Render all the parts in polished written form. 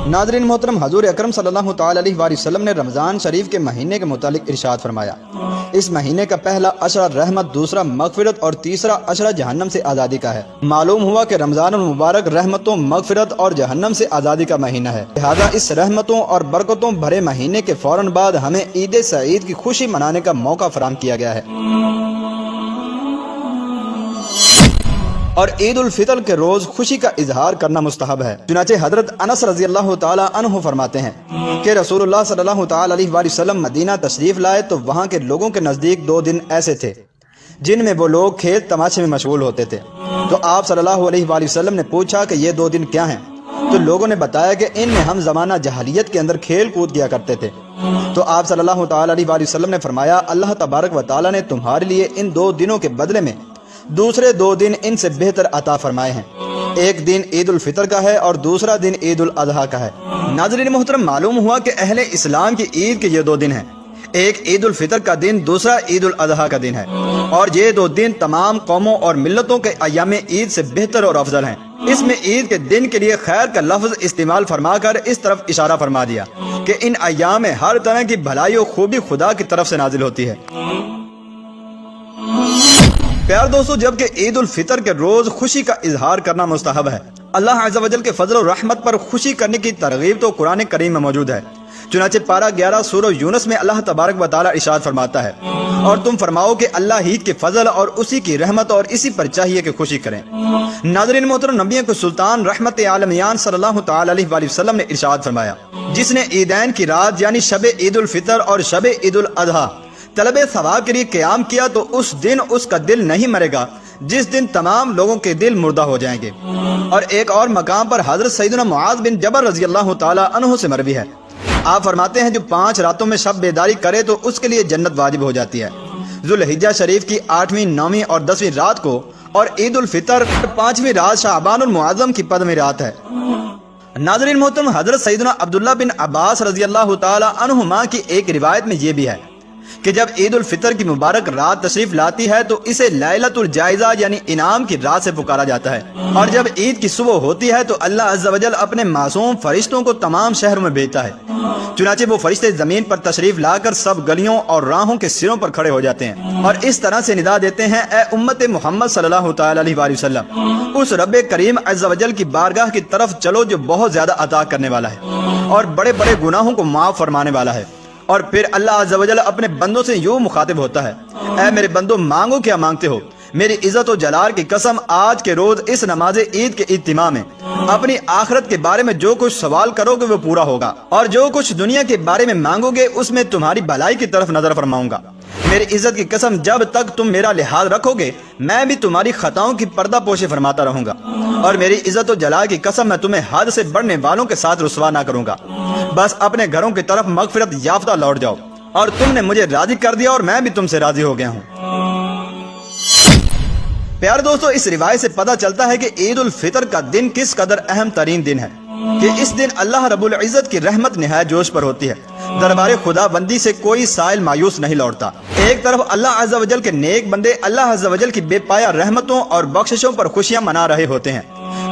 नाज़रीन मोहतरम, हजूर अकरम सल्लल्लाहु तआला अलैहि वसल्लम ने रमज़ान शरीफ के महीने के मुतालिक इरशाद फरमाया, इस महीने का पहला अशरा रहमत, दूसरा मगफिरत और तीसरा अशरा जहन्नम से आज़ादी का है। मालूम हुआ कि रमज़ान मुबारक रहमतों, मगफिरत और जहन्नम से आज़ादी का महीना है। लिहाजा इस रहमतों और बरकतों भरे महीने के फौरन बाद हमें ईद सईद की खुशी मनाने का मौका फराहम किया गया है और ईद उल फितर के रोज खुशी का इजहार करना मुस्तहब है। चुनाचे हजरत अनस रज़ी अल्लाह तआला अन्हु फरमाते हैं कि रसूलुल्लाह सल्लल्लाहु तआला अलैहि वसल्लम मदीना तशरीफ लाए तो वहाँ के लोगों के नज़दीक 2 दिन ऐसे थे जिनमें वो लोग खेल तमाशे में मशगूल होते थे। तो आप सल्लल्लाहु अलैहि वसल्लम ने पूछा कि ये 2 दिन क्या हैं? तो लोगों ने बताया कि इनमें हम ज़माना जहालियत के अंदर खेल कूद किया करते थे। तो आप सल्लल्लाहु तआला अलैहि वसल्लम ने फरमाया, अल्लाह तबारक व तआला ने तुम्हारे लिए इन 2 दिनों के बदले में दूसरे 2 दिन इनसे बेहतर अता फरमाए हैं। एक दिन ईद उल फितर का है और दूसरा दिन ईद उल अजहा का है। नाज़रीन मोहतरम, मालूम हुआ कि अहले इस्लाम की ईद के ये 2 दिन हैं, एक ईद उल फितर का दिन, दूसरा ईद उल अजहा का दिन है और ये 2 दिन तमाम कौमों और मिल्लतों के अय्याम ईद से बेहतर और अफजल हैं। इसमें ईद के दिन के लिए खैर का लफ्ज इस्तेमाल फरमाकर इस तरफ इशारा फरमा दिया कि इन अय्याम में हर तरह की भलाई और खूबी खुदा की तरफ से नाजिल होती है। प्यार दोस्तों, जबकि ईद उल फितर के रोज खुशी का इजहार करना मुस्तहब है, अल्लाह अज़्ज़ व जल के फजल और रहमत पर खुशी करने की तरगीब तो कुरान करीम में मौजूद है। चुनाचे पारा 11 सूरह यूनुस में अल्लाह तबारक व तआला इरशाद फरमाता है, और तुम फरमाओ कि अल्लाह ही के फजल और उसी की रहमत और इसी पर चाहिए कि खुशी करें। नाज़रीन मोहतरम, नबी को सुल्तान रहमत आलमियान सल्लल्लाहु तआला अलैहि वसल्लम ने इरशाद फरमाया, जिसने ईदैन की रात यानी शब ईद उल फितर और शब ईद उल अजहा तलबे सवाब के लिए क़याम किया तो उस दिन उसका दिल नहीं मरेगा जिस दिन तमाम लोगों के दिल मुर्दा हो जाएंगे। और एक और मकाम पर हजरत सैयदना मुआज़ बिन जबल रज़ी अल्लाह तआला अन्हु से मरवी है, आप फरमाते हैं जो 5 रातों में शब बेदारी करे तो उसके लिए जन्नत वाजिब हो जाती है। ज़ुल्हिज्जा शरीफ की 8वीं, 9वीं और 10वीं रात को और ईद उल फितर 5वीं रात शाबानुल मुअज़्ज़म की 15वीं रात है। नाज़रीन मोहतरम, हजरत सैयदना अब्दुल्लाह बिन अब्बास रज़ी अल्लाह तआला अन्हुमा की एक रिवायत में ये भी है कि जब ईद उल फितर की मुबारक रात तशरीफ लाती है तो इसे लैलतुल जायजा यानी इनाम की रात से पुकारा जाता है। और जब ईद की सुबह होती है तो अल्लाह अज़्ज़ व जल अपने मासूम फरिश्तों को तमाम शहरों में भेजता है। चुनाचे वो फरिश्ते जमीन पर तशरीफ लाकर सब गलियों और राहों के सिरों पर खड़े हो जाते हैं और इस तरह से निदा देते हैं, ए उम्मत मोहम्मद सल्लल्लाहु तआला अलैहि वसल्लम, उस रब्बे करीम अज़्ज़ व जल की बारगाह की तरफ चलो जो बहुत ज्यादा अता करने वाला है और बड़े बड़े गुनाहों को माफ फरमाने वाला है। और फिर अल्लाह अज़्ज़ व जल अपने बंदों से यूं मुखातिब होता है, ऐ मेरे बंदो, मांगो क्या मांगते हो? मेरी इज्जत और जलाल की कसम, आज के रोज इस नमाज ईद के इज्तिमा में अपनी आखिरत के बारे में जो कुछ सवाल करोगे वो पूरा होगा और जो कुछ दुनिया के बारे में मांगोगे उसमें तुम्हारी भलाई की तरफ नजर फरमाऊंगा। मेरी इज्जत की कसम, जब तक तुम मेरा लिहाज रखोगे मैं भी तुम्हारी खताओं की पर्दा पोशी फरमाता रहूंगा और मेरी इज्जत और जलाल की कसम, मैं तुम्हें हद से बढ़ने वालों के साथ रुसवा ना करूंगा। बस अपने घरों की तरफ मगफिरत याफ्ता लौट जाओ और तुमने मुझे राजी कर दिया और मैं भी तुमसे राजी हो गया हूँ। प्यारे दोस्तों, इस रिवायत से पता चलता है कि ईद उल फितर का दिन किस कदर अहम तरीन दिन है कि इस दिन अल्लाह रब्बुल इज़्ज़त की रहमत निहायत जोश पर होती है। दरबार खुदा बंदी से कोई साइल मायूस नहीं लौटता। एक तरफ अल्लाह अज़्ज़ व जल के नेक बंदे अल्लाह अज़्ज़ व जल की बेपाया रहमतों और बख्शिशों पर खुशियां मना रहे होते हैं,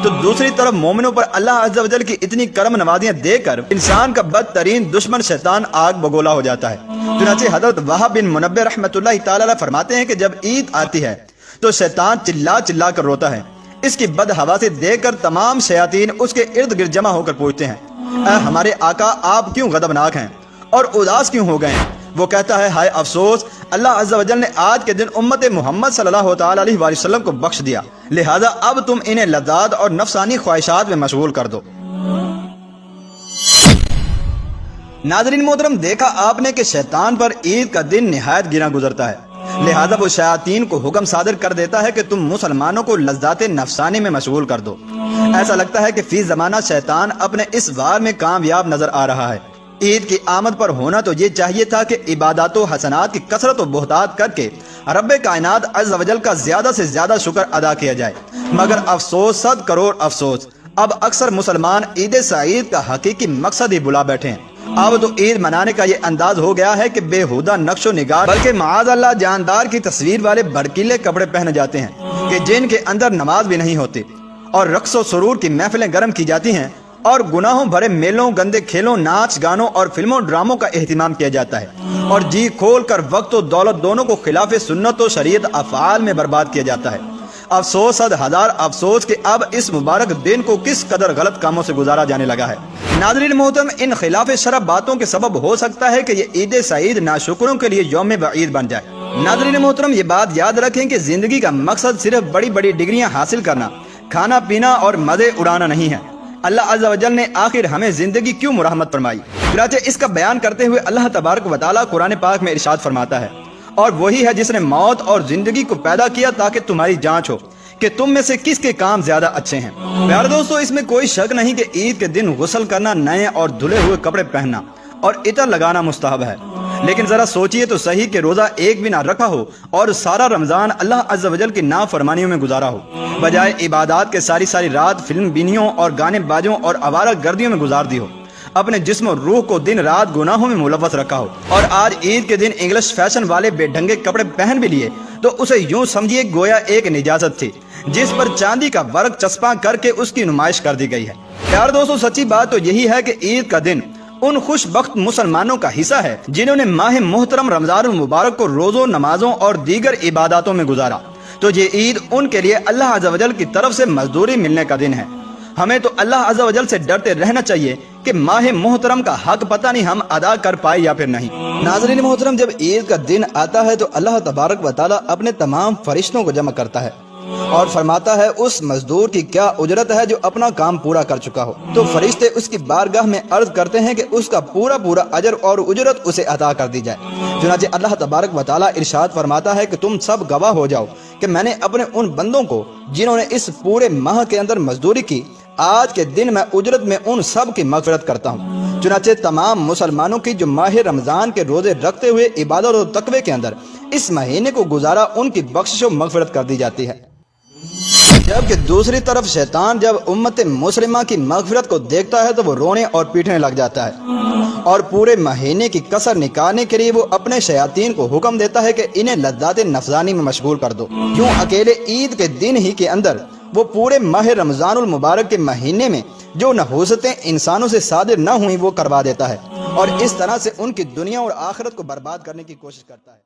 तो दूसरी तरफ मोमिनों पर अल्लाह अज़्ज़ व जल की इतनी करम नवाजियां देकर इंसान का बदतरीन दुश्मन शैतान आग बगोला हो जाता है। चुनांचे हज़रत वहाब बिन मुनब्बिह रहमतुल्लाहि तआला अलैह फरमाते हैं कि जब ईद आती है तो शैतान चिल्ला चिल्ला कर रोता है। इसकी बद हवा से देखकर तमाम शयातीन उसके इर्द गिर्द जमा होकर पूछते हैं, ऐ हमारे आका, आप क्यों गदबनाक हैं और उदास क्यों हो गए हैं? वो कहता है, हाय अफसोस, अल्लाह अज़्ज़ व जल ने आज के दिन उम्मत मोहम्मद सल्लल्लाहु तआला अलैहि वसल्लम को बख्श दिया, लिहाजा अब तुम इन्हें लज़्ज़ात और नफसानी ख्वाहिशात में मशगूल कर दो। नाज़रीन मोहतरम, देखा आपने कि शैतान पर ईद का दिन निहायत गिरा गुजरता है, लिहाजा वो शयातीन को हुक्म सादर कर देता है कि तुम मुसलमानों को लज़्ज़ात नफसानी में मशगूल कर दो। ऐसा लगता है कि फी ज़माना शैतान अपने इस वार में कामयाब नजर आ रहा है। ईद की आमद पर होना तो ये चाहिए था कि इबादत व हसनात की कसरत व बोहतात करके रब्बे कायनात अज़्ज़ व जल का ज्यादा से ज्यादा शुक्र अदा किया जाए, मगर अफसोस, 100 करोड़ अफसोस, अब अक्सर मुसलमान ईद सईद का हकीकी मकसद ही भुला बैठे हैं। अब तो ईद मनाने का ये अंदाज हो गया है कि बेहुदा नक्शो निगार बल्कि माज़ अल्लाह जानदार की तस्वीर वाले भड़कीले कपड़े पहने जाते हैं कि जिनके अंदर नमाज भी नहीं होती और रक्स व सुरूर की महफिलें गर्म की जाती हैं اور گناہوں بھرے میلوں، گندے کھیلوں، ناچ گانوں اور فلموں ڈراموں کا اہتمام کیا جاتا ہے، اور جی کھول کر وقت و دولت دونوں کو خلاف سنت و شریعت افعال میں برباد کیا جاتا ہے۔ افسوس، صد ہزار افسوس کہ اب اس مبارک دن کو کس قدر غلط کاموں سے گزارا جانے لگا ہے۔ ناظرین محترم، ان خلاف شرع باتوں کے سبب ہو سکتا ہے کہ یہ عید سعید ناشکروں کے لیے یوم وعید بن جائے۔ ناظرین محترم، یہ بات یاد رکھیں کہ زندگی کا مقصد صرف بڑی بڑی ڈگریاں حاصل کرنا، کھانا پینا اور مزے اڑانا نہیں ہے۔ اللہ عز و جل نے آخر ہمیں زندگی کیوں مرحمت فرمائی؟ چنانچہ اس کا بیان کرتے ہوئے اللہ تبارک و تعالیٰ قرآن پاک میں ارشاد فرماتا ہے، اور وہی ہے جس نے موت اور زندگی کو پیدا کیا تاکہ تمہاری جانچ ہو کہ تم میں سے کس کے کام زیادہ اچھے ہیں۔ پیارے دوستو، اس میں کوئی شک نہیں کہ عید کے دن غسل کرنا، نئے اور دھلے ہوئے کپڑے پہننا اور عطر لگانا مستحب ہے، لیکن ذرا سوچئے تو صحیح کہ روزہ ایک بھی نہ رکھا ہو اور سارا رمضان اللہ عز و جل کی نافرمانیوں میں گزارا ہو، بجائے عبادات کے ساری رات فلم بینیوں اور گانے بازوں اور آوارہ گردیوں میں گزار دی ہو، اپنے جسم اور روح کو دن رات گناہوں میں ملوث رکھا ہو، اور آج عید کے دن انگلش فیشن والے بے ڈھنگے کپڑے پہن بھی لیے تو اسے یوں سمجھیے گویا ایک نجاست تھی جس پر چاندی کا ورق چسپاں کر کے اس کی نمائش کر دی گئی ہے۔ پیار دوستو، سچی بات تو یہی ہے کہ عید کا دن ان خوش بخت مسلمانوں کا حصہ ہے جنہوں نے ماہ محترم رمضان المبارک کو روزوں، نمازوں اور دیگر عباداتوں میں گزارا، تو یہ عید ان کے لیے اللہ عز و جل کی طرف سے مزدوری ملنے کا دن ہے۔ ہمیں تو اللہ عز و جل سے ڈرتے رہنا چاہیے کہ ماہ محترم کا حق پتہ نہیں ہم ادا کر پائے یا پھر نہیں۔ ناظرین محترم، جب عید کا دن آتا ہے تو اللہ تبارک و تعالیٰ اپنے تمام فرشتوں کو جمع کرتا ہے اور فرماتا ہے اس مزدور کی کیا اجرت ہے جو اپنا کام پورا کر چکا ہو، تو فرشتے اس کی بارگاہ میں عرض کرتے ہیں کہ اس کا پورا اجر اور اجرت اسے عطا کر دی جائے۔ چنانچہ اللہ تبارک و تعالیٰ ارشاد فرماتا ہے کہ تم سب گواہ ہو جاؤ کہ میں نے اپنے ان بندوں کو جنہوں نے اس پورے ماہ کے اندر مزدوری کی، آج کے دن میں اجرت میں ان سب کی مغفرت کرتا ہوں۔ چنانچہ تمام مسلمانوں کی جو ماہ رمضان کے روزے رکھتے ہوئے عبادت و تقوی کے اندر اس مہینے کو گزارا، ان کی بخشش و مغفرت کر دی جاتی ہے۔ جبکہ دوسری طرف شیطان جب امت مسلمہ کی مغفرت کو دیکھتا ہے تو وہ رونے اور پیٹنے لگ جاتا ہے، اور پورے مہینے کی کسر نکالنے کے لیے وہ اپنے شیاطین کو حکم دیتا ہے کہ انہیں لذات نفسانی میں مشغول کر دو۔ یوں اکیلے عید کے دن ہی کے اندر وہ پورے ماہ رمضان المبارک کے مہینے میں جو نحوستیں انسانوں سے صادر نہ ہوئیں وہ کروا دیتا ہے، اور اس طرح سے ان کی دنیا اور آخرت کو برباد کرنے کی کوشش کرتا ہے۔